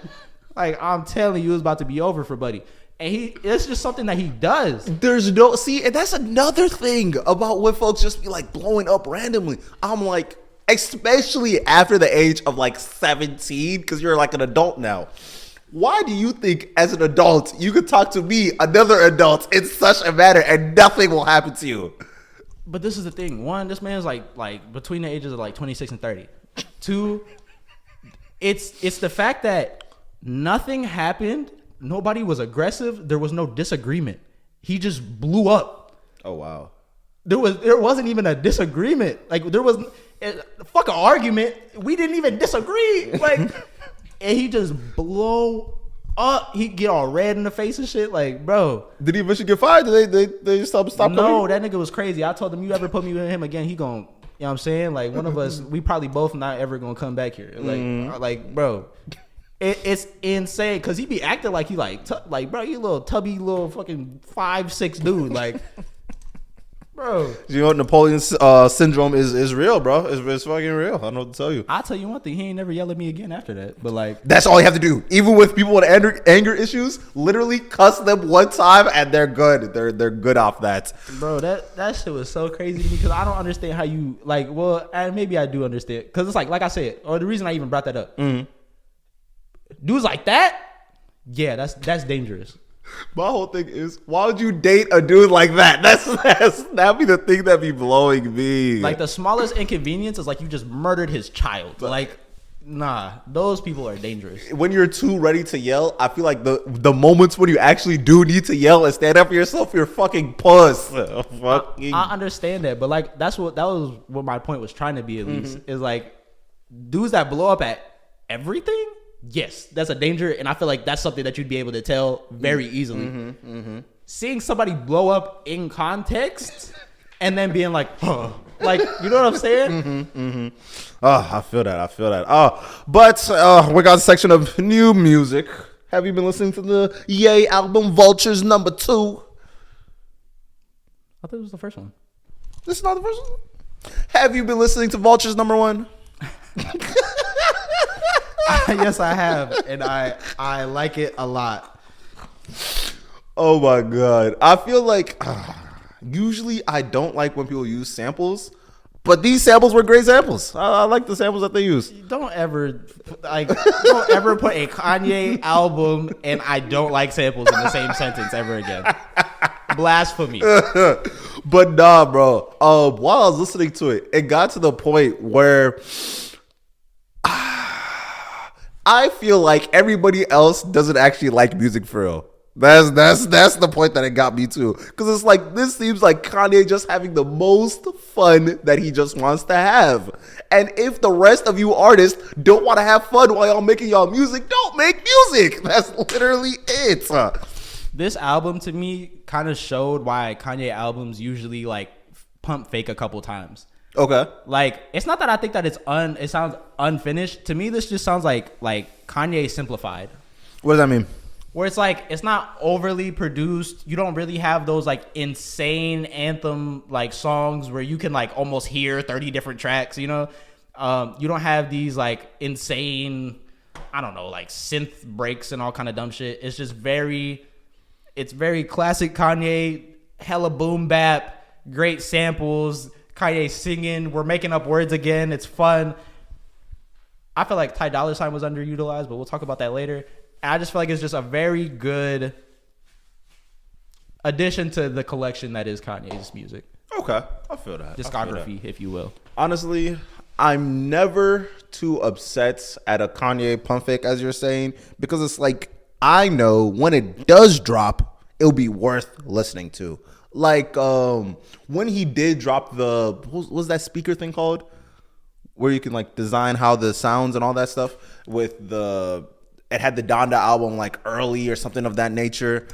Like, I'm telling you, it's about to be over for Buddy. And it's just something that he does. There's no, see, and that's another thing about when folks just be like blowing up randomly. I'm like, especially after the age of like 17, because you're like an adult now. Why do you think as an adult you could talk to me, another adult, in such a manner and nothing will happen to you? But this is the thing. One, this man's like between the ages of like 26 and 30. Two, it's the fact that nothing happened. Nobody was aggressive. There was no disagreement. He just blew up. Oh, wow. There wasn't even a disagreement. Like, there was fuck an argument. We didn't even disagree. Like, and he just blow up. He get all red in the face and shit. Like, bro. Did he eventually get fired? Did they stop No, that nigga was crazy. I told him, you ever put me with him again, he gon', you know what I'm saying? Like, one of us, we probably both not ever gonna come back here. Like, bro. It's insane because he be acting like he like bro, you little tubby little fucking 5'6" dude, like, bro. You know, Napoleon's syndrome is real, bro. It's fucking real. I don't know what to tell you. I'll tell you one thing, he ain't never yell at me again after that. But like, that's all you have to do. Even with people with anger issues, literally cuss them one time and they're good. They're good off that. Bro, that shit was so crazy to me because I don't understand how you like. Well, and maybe I do understand because it's like I said, or the reason I even brought that up. Dudes like that, yeah, that's dangerous. My whole thing is, why would you date a dude like that? That'd be the thing that be blowing me. Like, the smallest inconvenience is like you just murdered his child. Like, nah, those people are dangerous. When you're too ready to yell, I feel like the moments when you actually do need to yell and stand up for yourself, you're fucking puss. I understand that, but like that was what my point was trying to be at least. Is like dudes that blow up at everything. Yes, that's a danger, and I feel like that's something that you'd be able to tell very easily. Seeing somebody blow up in context and then being like, huh. Like, you know what I'm saying? Oh, I feel that. Oh, but we got a section of new music. Have you been listening to the Ye album Vultures #2? I thought it was the first one. This is not the first one? Have you been listening to Vultures #1? Yes, I have, and I like it a lot. Oh my god, I feel like usually I don't like when people use samples, but these samples were great samples. I like the samples that they use. Don't ever put a Kanye album and I don't like samples in the same sentence ever again. Blasphemy. But nah, bro. While I was listening to it, it got to the point where I feel like everybody else doesn't actually like music for real. That's the point that it got me to. Because it's like, this seems like Kanye just having the most fun that he just wants to have. And if the rest of you artists don't want to have fun while y'all making y'all music, don't make music. That's literally it. This album to me kind of showed why Kanye albums usually like pump fake a couple times. Okay. Like, it's not that I think that it sounds unfinished. To me, this just sounds like Kanye simplified. What does that mean? Where it's like, it's not overly produced. You don't really have those like insane anthem like songs where you can like almost hear 30 different tracks, you know? You don't have these like insane, I don't know, like synth breaks and all kind of dumb shit. It's just very classic Kanye, hella boom bap, great samples, Kanye singing, we're making up words again. It's fun. I feel like Ty Dolla $ign was underutilized, but we'll talk about that later. And I just feel like it's just a very good addition to the collection that is Kanye's music. Okay, I feel that. Discography, if you will. Honestly, I'm never too upset at a Kanye pump fake, as you're saying, because it's like, I know when it does drop, it'll be worth listening to. Like, when he did drop what was that speaker thing called? Where you can like design how the sounds and all that stuff it had the Donda album like early or something of that nature.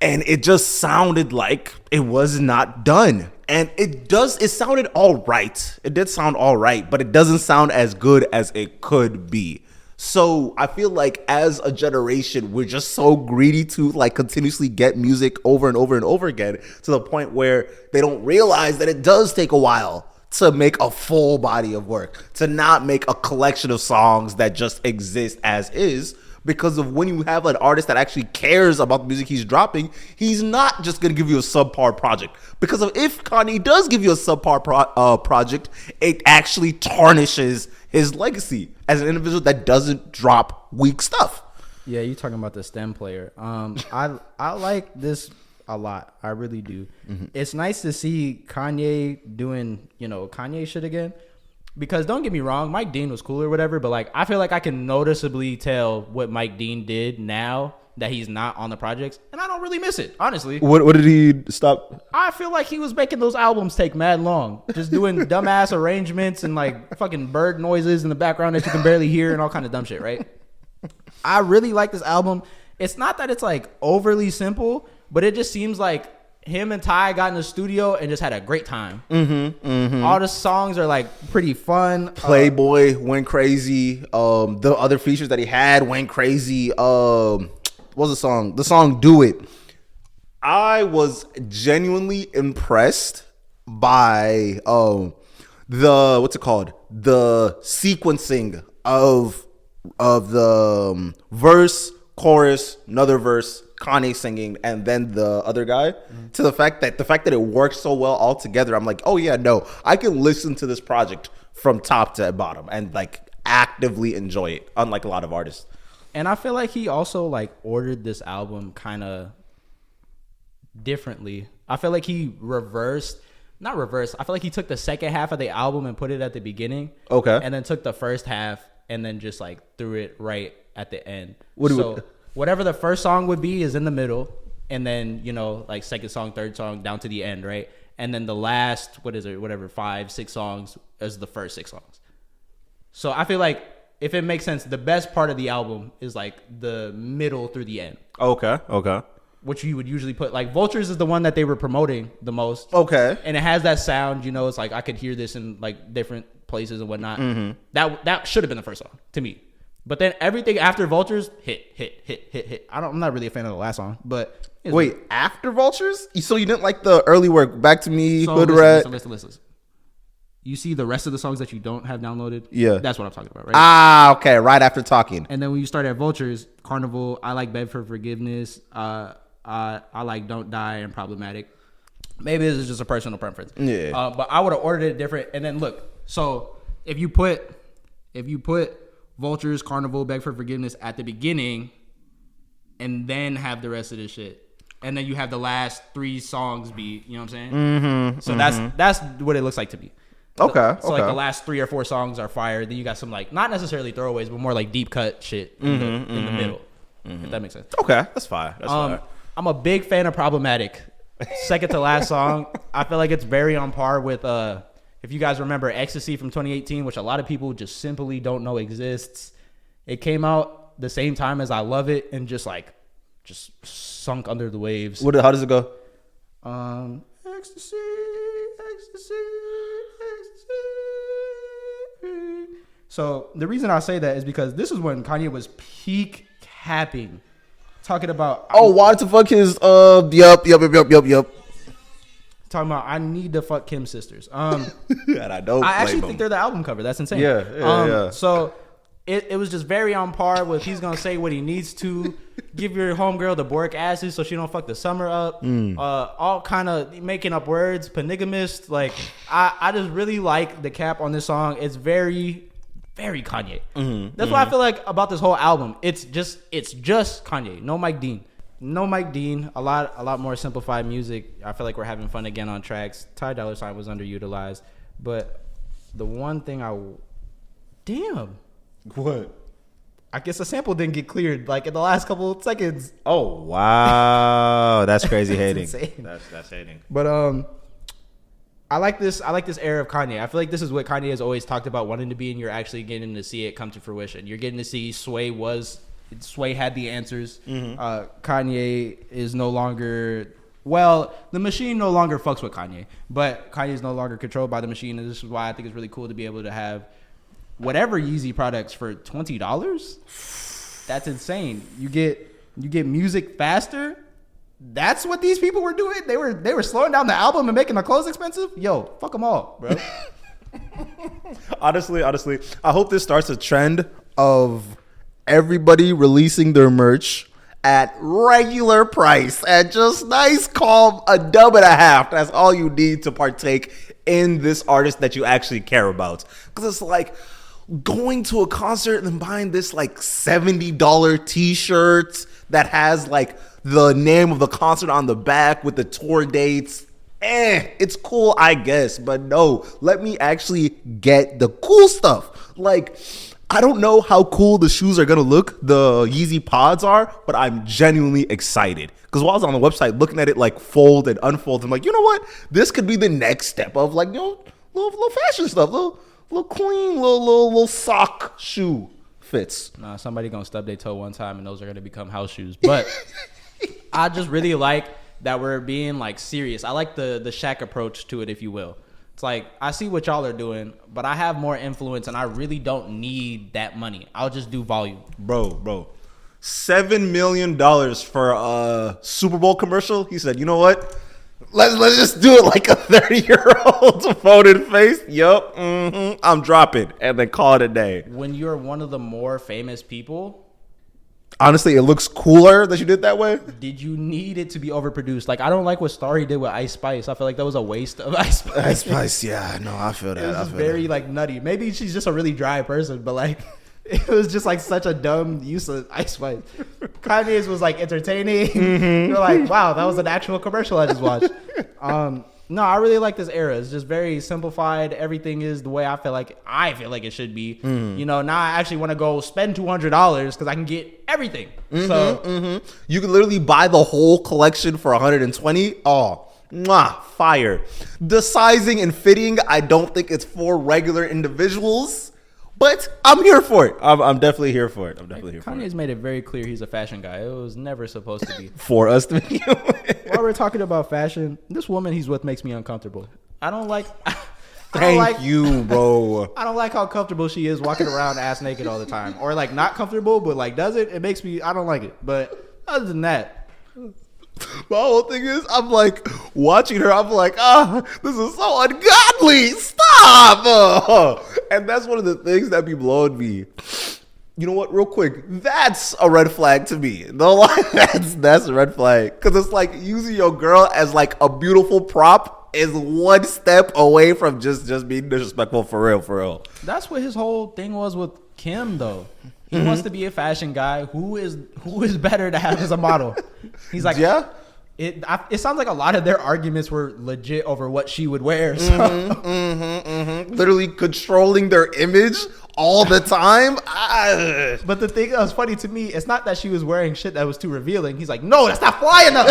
And it just sounded like it was not done. And it sounded all right. It did sound all right, but it doesn't sound as good as it could be. So I feel like as a generation, we're just so greedy to like continuously get music over and over and over again, to the point where they don't realize that it does take a while to make a full body of work, to not make a collection of songs that just exist as is. Because of when you have an artist that actually cares about the music he's dropping, he's not just going to give you a subpar project. Because if Kanye does give you a subpar project, it actually tarnishes his legacy as an individual that doesn't drop weak stuff. Yeah, you talking about the stem player. I like this a lot. I really do. Mm-hmm. It's nice to see Kanye doing, Kanye shit again. Because don't get me wrong, Mike Dean was cool or whatever, but like I feel like I can noticeably tell what Mike Dean did now that he's not on the projects, and I don't really miss it, honestly. What did he stop? I feel like he was making those albums take mad long, just doing dumbass arrangements and like fucking bird noises in the background that you can barely hear and all kind of dumb shit, right? I really like this album. It's not that it's like overly simple, but it just seems like him and Ty got in the studio and just had a great time. All the songs are like pretty fun. Playboy went crazy. The other features that he had went crazy. What was the song? The song "Do It." I was genuinely impressed by the what's it called? The sequencing of the verse, chorus, another verse, Kanye singing, and then the other guy, to the fact that it works so well all together. I'm like, oh yeah, no, I can listen to this project from top to bottom and like actively enjoy it, unlike a lot of artists. And I feel like he also like ordered this album kind of differently. I feel like he not reversed. I feel like he took the second half of the album and put it at the beginning. Okay. And then took the first half and then just like threw it right at the end. Whatever the first song would be is in the middle, and then like second song, third song down to the end, right? And then the last 5-6 songs is the first 6 songs. So I feel like if it makes sense, the best part of the album is like the middle through the end. Okay. Which you would usually put like Vultures is the one that they were promoting the most. Okay. And it has that sound, it's like I could hear this in like different places and whatnot. Mm-hmm. That should have been the first song to me. But then everything after Vultures, hit. I'm not really a fan of the last song, but wait, after Vultures? So you didn't like the early work? Back to Me, so Hood Rat. Listen. You see the rest of the songs that you don't have downloaded? Yeah, that's what I'm talking about, right? Ah, okay. Right after Talking, and then when you start at Vultures, Carnival, I like Beg for Forgiveness. I like Don't Die and Problematic. Maybe this is just a personal preference. Yeah. But I would have ordered it different. And then look, so if you put Vultures, Carnival, Beg for Forgiveness at the beginning, and then have the rest of this shit, and then you have the last 3 songs be, you know what I'm saying? Mm-hmm. So that's what it looks like to me. Okay. So like the last 3 or 4 songs are fire. Then you got some like not necessarily throwaways, but more like deep cut shit in the middle. If that makes sense. Okay, that's fine. That's fine. I'm a big fan of Problematic. Second to last song, I feel like it's very on par with if you guys remember Ecstasy from 2018, which a lot of people just simply don't know exists. It came out the same time as I Love It and just sunk under the waves. How does it go? Ecstasy. So the reason I say that is because this is when Kanye was peak capping, talking about wanted to fuck his yup. Talking about I need to fuck Kim's sisters. And I don't. I actually think they're the album cover. That's insane. Yeah. So it was just very on par with he's gonna say what he needs to. Give your homegirl the boric acid so she don't fuck the summer up. All kind of making up words. Polygamist. Like I just really like the cap on this song. It's very, very Kanye. That's what I feel like about this whole album. It's just Kanye. No Mike Dean. A lot more simplified music. I feel like we're having fun again on tracks. Ty Dolla $ign was underutilized, but the one thing What? I guess the sample didn't get cleared like in the last couple of seconds. Oh wow, that's crazy hating. Insane. That's hating. But I like this era of Kanye. I feel like this is what Kanye has always talked about wanting to be, and you're actually getting to see it come to fruition. You're getting to see Sway was Sway had the answers. Kanye is no longer. Well, the machine no longer fucks with Kanye, but Kanye is no longer controlled by the machine, and this is why I think it's really cool to be able to have whatever Yeezy products for $20. That's insane. You get music faster. That's what these people were doing. They were slowing down the album and making the clothes expensive. Yo, fuck them all, bro. Honestly, I hope this starts a trend of everybody releasing their merch at regular price, at just nice, calm, $1.50. That's all you need to partake in this artist that you actually care about. Because it's like going to a concert and then buying this like $70 t-shirt that has like the name of the concert on the back with the tour dates. It's cool, I guess, but no, let me actually get the cool stuff. Like, I don't know how cool the shoes are gonna look, the Yeezy PODS are, but I'm genuinely excited. Because while I was on the website looking at it like fold and unfold, I'm like, you know what? This could be the next step of like, you know, little fashion stuff, little clean, little sock shoe fits. Nah, somebody gonna stub their toe one time and those are gonna become house shoes. But I just really like that we're being like serious. I like the Shaq approach to it, if you will. It's like, I see what y'all are doing, but I have more influence and I really don't need that money. I'll just do volume. Bro. $7 million for a Super Bowl commercial. He said, you know what? Let's just do it like a 30-year-old folded face. Yup. I'm dropping. And then call it a day. When you're one of the more famous people, honestly, it looks cooler that you did that way. Did you need it to be overproduced? Like, I don't like what Starry did with Ice Spice. I feel like that was a waste of Ice Spice. Ice Spice, yeah, no, I feel that. It was just very like nutty. Maybe she's just a really dry person, but like it was just like such a dumb use of Ice Spice. Kanye's was like entertaining. You're like, wow, that was an actual commercial I just watched. No, I really like this era. It's just very simplified. Everything is the way I feel like it should be. You know, now I actually want to go spend $200 because I can get everything. You can literally buy the whole collection for $120. Oh, mwah, fire. The sizing and fitting, I don't think it's for regular individuals. But I'm here for it. I'm definitely here for it. Kanye's made it very clear he's a fashion guy. It was never supposed to be. For us to be. While we're talking about fashion, this woman he's with makes me uncomfortable. I don't like... Thank you, bro. I don't like how comfortable she is walking around ass naked all the time. Or like not comfortable, but like does it? It makes me... I don't like it. But other than that... My whole thing is, I'm like watching her. I'm like, this is so ungodly. Stop. And that's one of the things that be blowing me. You know what? Real quick, that's a red flag to me. No lie, that's a red flag because it's like using your girl as like a beautiful prop is one step away from just being disrespectful for real. That's what his whole thing was with Kim, though. He wants to be a fashion guy. Who is better to have as a model? He's like, yeah. It sounds like a lot of their arguments were legit over what she would wear. So. Literally controlling their image all the time. But the thing that was funny to me, it's not that she was wearing shit that was too revealing. He's like, no, that's not fly enough.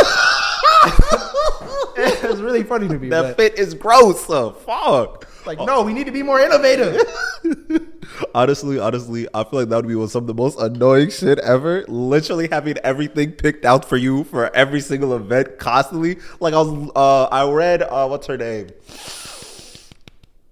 It was really funny to me. That fit is gross. Fuck. Like, no, we need to be more innovative. Honestly, I feel like that would be some of the most annoying shit ever. Literally having everything picked out for you for every single event constantly. Like I read what's her name?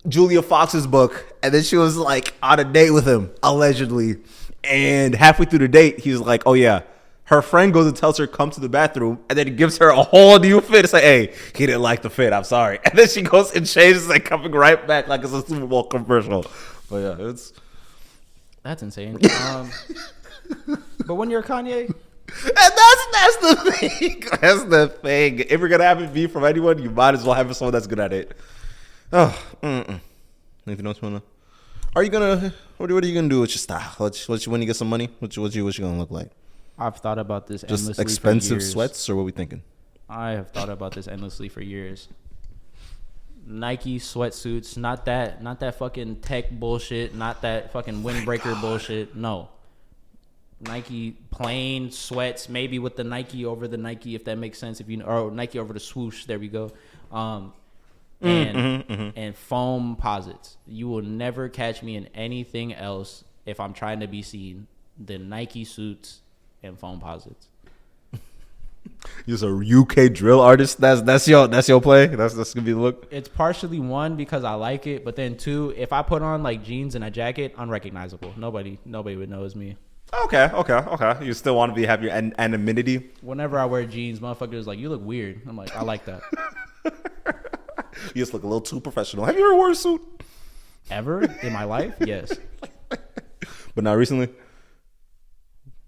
Julia Fox's book, and then she was like on a date with him, allegedly. And halfway through the date, he was like, oh yeah. Her friend goes and tells her come to the bathroom, and then he gives her a whole new fit. It's like, hey, he didn't like the fit. I'm sorry. And then she goes and changes and coming right back like it's a Super Bowl commercial. But yeah, that's insane. But when you're Kanye, and that's the thing. That's the thing. If you're gonna have it be from anyone, you might as well have someone that's good at it. Oh, anything else you wanna? What are you gonna do with your style? When you get some money, what you gonna look like? I've thought about this endlessly. Just expensive for years. sweats, or what are we thinking? I have thought about this endlessly for years. Nike sweatsuits, not that fucking tech bullshit, not that fucking windbreaker bullshit. No. Nike plain sweats, maybe with the Nike over the Nike, if that makes sense. Or Nike over the swoosh. There we go. And foam posits. You will never catch me in anything else if I'm trying to be seen then Nike suits and foam posits. You're a UK drill artist. That's your play. That's gonna be the look. It's partially one because I like it, but then two, if I put on like jeans and a jacket, unrecognizable. Nobody would know it's me. Okay. You still want to have your anonymity. Whenever I wear jeans, motherfuckers like, you look weird. I'm like, I like that. You just look a little too professional. Have you ever worn a suit? Ever in my life? Yes. But not recently.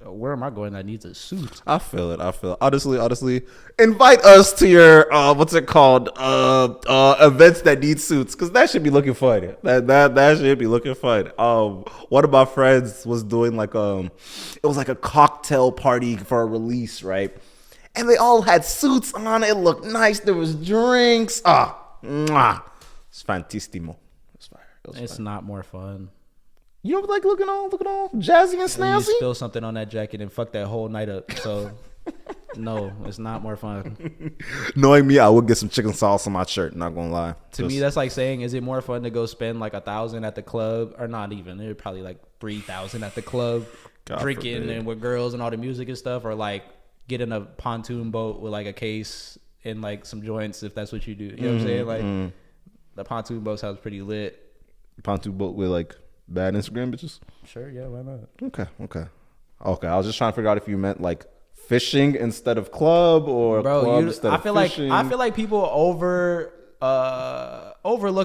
Where am I going that needs a suit? I feel it. Honestly, invite us to your what's it called? Events that need suits, because that should be looking fun. That should be looking fun. One of my friends was doing like it was like a cocktail party for a release, right? And they all had suits on. It looked nice. There was drinks. It's fantissimo. It's fire. It's fire. not more fun. You don't like looking all jazzy and And snazzy? you spill something on that jacket and fuck that whole night up. So, no, it's not more fun. Knowing me, I would get some chicken sauce on my shirt. Not gonna lie. To me, that's like saying, is it more fun to go spend like $1,000 at the club, or not even? They're probably like $3,000 at the club, God drinking forbid. and with girls and all the music and stuff, or like getting a pontoon boat with like a case and like some joints if that's what you do. You know what I'm saying? Like the pontoon boat sounds pretty lit. Pontoon boat with like bad Instagram bitches. Sure, yeah, why not? Okay. I was just trying to figure out if you meant like fishing instead of club or Bro, club instead of fishing. I feel like people overlook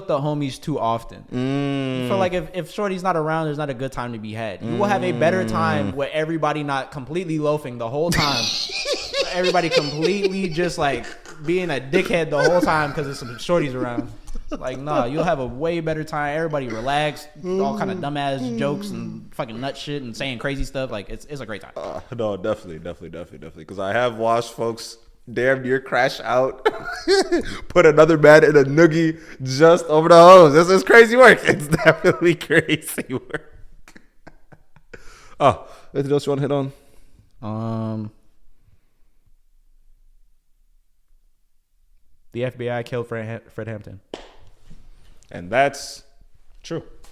the homies too often. I feel like if Shorty's not around, there's not a good time to be had. You will have a better time with everybody not completely loafing the whole time. Everybody completely just like being a dickhead the whole time because there's some shorties around. Like, nah, you'll have a way better time. Everybody relaxed, all kind of dumbass jokes and fucking nut shit and saying crazy stuff. Like, it's a great time. No, definitely. Because I have watched folks damn near crash out, put another man in a noogie just over the hose. This is crazy work. It's definitely crazy work. Anything else you want to hit on? The FBI killed Fred Hampton. And that's true.